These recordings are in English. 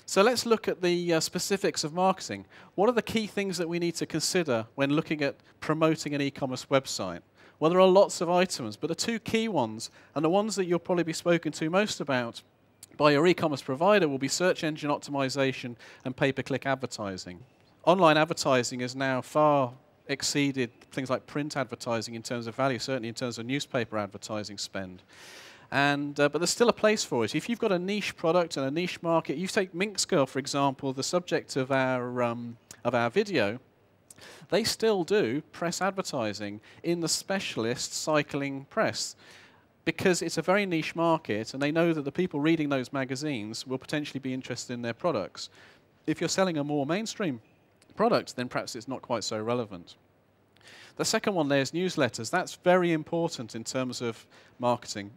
So let's look at the specifics of marketing. What are the key things that we need to consider when looking at promoting an e-commerce website? Well, there are lots of items, but the two key ones, and the ones that you'll probably be spoken to most about by your e-commerce provider, will be search engine optimization and pay-per-click advertising. Online advertising has now far exceeded things like print advertising in terms of value, certainly in terms of newspaper advertising spend. But there's still a place for it. If you've got a niche product and a niche market, you take Minxgirl, for example, the subject of our video, they still do press advertising in the specialist cycling press because it's a very niche market and they know that the people reading those magazines will potentially be interested in their products. If you're selling a more mainstream product, then perhaps it's not quite so relevant. The second one there is newsletters. That's very important in terms of marketing.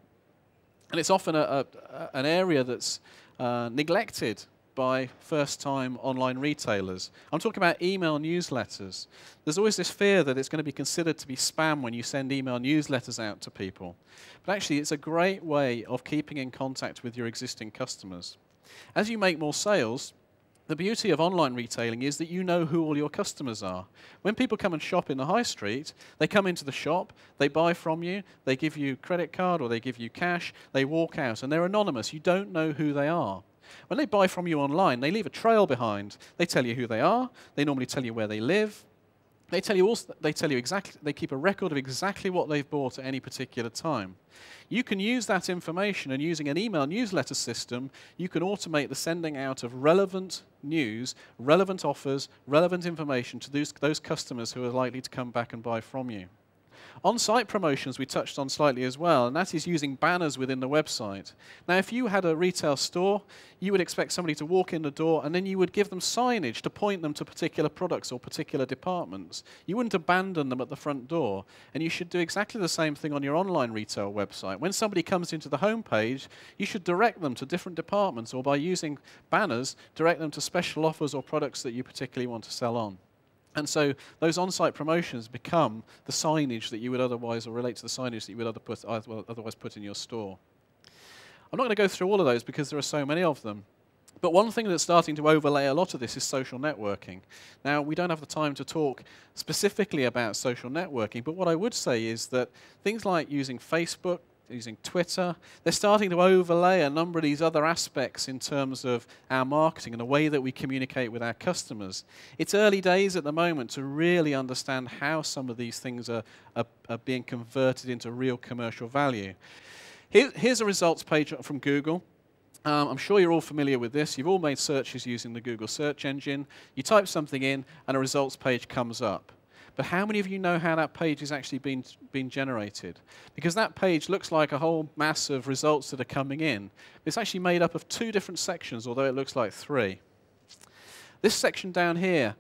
And it's often an area that's neglected by first-time online retailers. I'm talking about email newsletters. There's always this fear that it's going to be considered to be spam when you send email newsletters out to people. But actually, it's a great way of keeping in contact with your existing customers. As you make more sales, the beauty of online retailing is that you know who all your customers are. When people come and shop in the high street, they come into the shop, they buy from you, they give you credit card or they give you cash, they walk out, and they're anonymous. You don't know who they are. When they buy from you online, they leave a trail behind. They tell you who they are, they normally tell you where they live. They tell you exactly, they keep a record of exactly what they've bought at any particular time. You can use that information, and using an email newsletter system, you can automate the sending out of relevant news, relevant offers, relevant information to those customers who are likely to come back and buy from you. On-site promotions we touched on slightly as well, and that is using banners within the website. Now, if you had a retail store, you would expect somebody to walk in the door and then you would give them signage to point them to particular products or particular departments. You wouldn't abandon them at the front door, and you should do exactly the same thing on your online retail website. When somebody comes into the home page, you should direct them to different departments, or by using banners, direct them to special offers or products that you particularly want to sell on. And so those on-site promotions become the signage that you would otherwise, or relate to the signage that you would otherwise put in your store. I'm not going to go through all of those because there are so many of them. But one thing that's starting to overlay a lot of this is social networking. Now, we don't have the time to talk specifically about social networking, but what I would say is that things like using Facebook, using Twitter, they're starting to overlay a number of these other aspects in terms of our marketing and the way that we communicate with our customers. It's early days at the moment to really understand how some of these things are being converted into real commercial value. Here's a results page from Google. I'm sure you're all familiar with this. You've all made searches using the Google search engine. You type something in and a results page comes up. But how many of you know how that page has actually been generated? Because that page looks like a whole mass of results that are coming in. It's actually made up of 2 different sections, although it looks like 3. This section down here,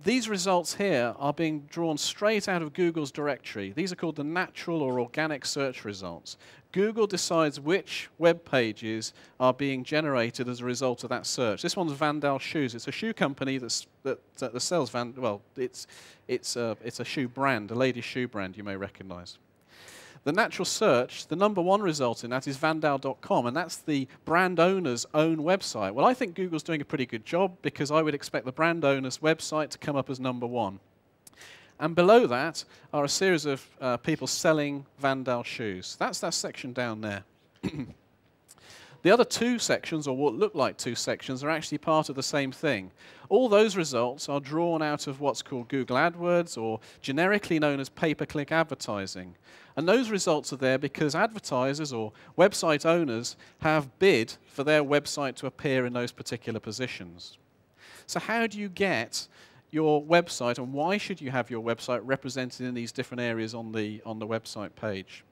these results here are being drawn straight out of Google's directory. These are called the natural or organic search results. Google decides which web pages are being generated as a result of that search. This one's Vandal Shoes. It's a shoe company that sells it's a shoe brand, a ladies' shoe brand you may recognize. The natural search, the #1 result in that is Vandal.com, and that's the brand owner's own website. Well, I think Google's doing a pretty good job because I would expect the brand owner's website to come up as #1. And below that are a series of people selling Vandal shoes. That's that section down there. The other 2 sections, or what look like 2 sections, are actually part of the same thing. All those results are drawn out of what's called Google AdWords, or generically known as pay-per-click advertising. And those results are there because advertisers or website owners have bid for their website to appear in those particular positions. So how do you get your website, and why should you have your website represented in these different areas on the website page?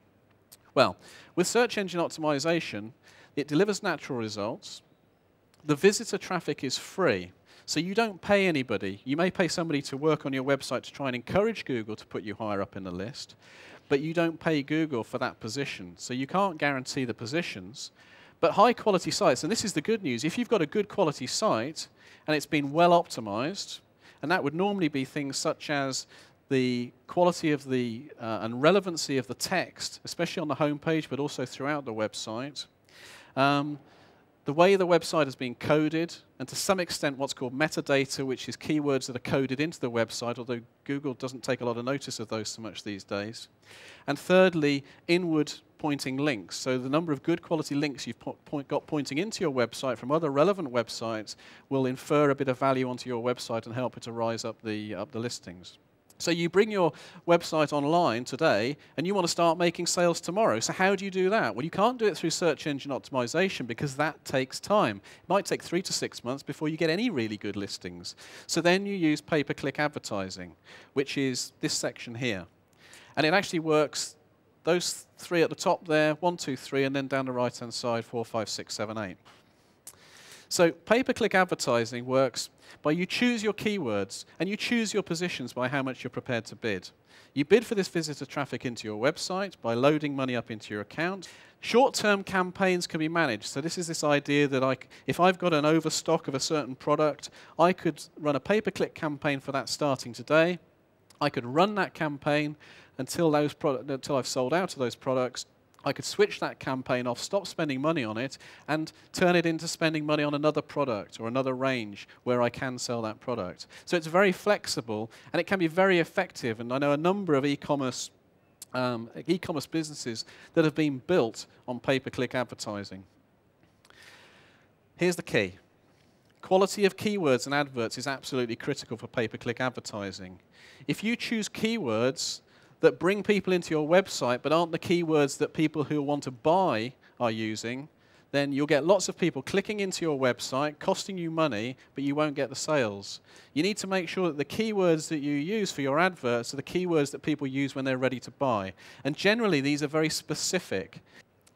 Well, with search engine optimization, it delivers natural results. The visitor traffic is free, so you don't pay anybody. You may pay somebody to work on your website to try and encourage Google to put you higher up in the list, but you don't pay Google for that position, so you can't guarantee the positions. But high-quality sites, and this is the good news, if you've got a good quality site and it's been well optimized, and that would normally be things such as the quality of the and relevancy of the text, especially on the home page, but also throughout the website. the way the website has been coded, and to some extent what's called metadata, which is keywords that are coded into the website, although Google doesn't take a lot of notice of those so much these days. And thirdly, inward pointing links. So the number of good quality links you've got pointing into your website from other relevant websites will infer a bit of value onto your website and help it to rise up the listings. So you bring your website online today and you want to start making sales tomorrow. So how do you do that? Well, you can't do it through search engine optimization because that takes time. It might take 3 to 6 months before you get any really good listings. So then you use pay-per-click advertising, which is this section here. And it actually works, those 3 at the top there, 1, 2, 3, and then down the right-hand side, 4, 5, 6, 7, 8. So pay-per-click advertising works by you choose your keywords and you choose your positions by how much you're prepared to bid. You bid for this visitor traffic into your website by loading money up into your account. Short-term campaigns can be managed. So this is this idea that if I've got an overstock of a certain product, I could run a pay-per-click campaign for that starting today. I could run that campaign until I've sold out of those products. I could switch that campaign off, stop spending money on it, and turn it into spending money on another product or another range where I can sell that product. So it's very flexible, and it can be very effective. And I know a number of e-commerce businesses that have been built on pay-per-click advertising. Here's the key. Quality of keywords and adverts is absolutely critical for pay-per-click advertising. If you choose keywords that bring people into your website but aren't the keywords that people who want to buy are using, then you'll get lots of people clicking into your website, costing you money, but you won't get the sales. You need to make sure that the keywords that you use for your adverts are the keywords that people use when they're ready to buy. And generally, these are very specific.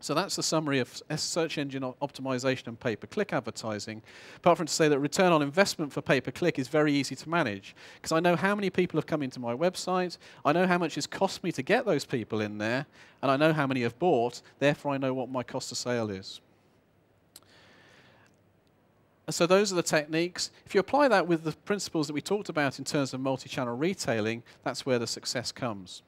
So that's the summary of search engine optimization and pay-per-click advertising. Apart from to say that return on investment for pay-per-click is very easy to manage, because I know how many people have come into my website, I know how much it's cost me to get those people in there, and I know how many have bought, therefore I know what my cost of sale is. And so those are the techniques. If you apply that with the principles that we talked about in terms of multi-channel retailing, that's where the success comes.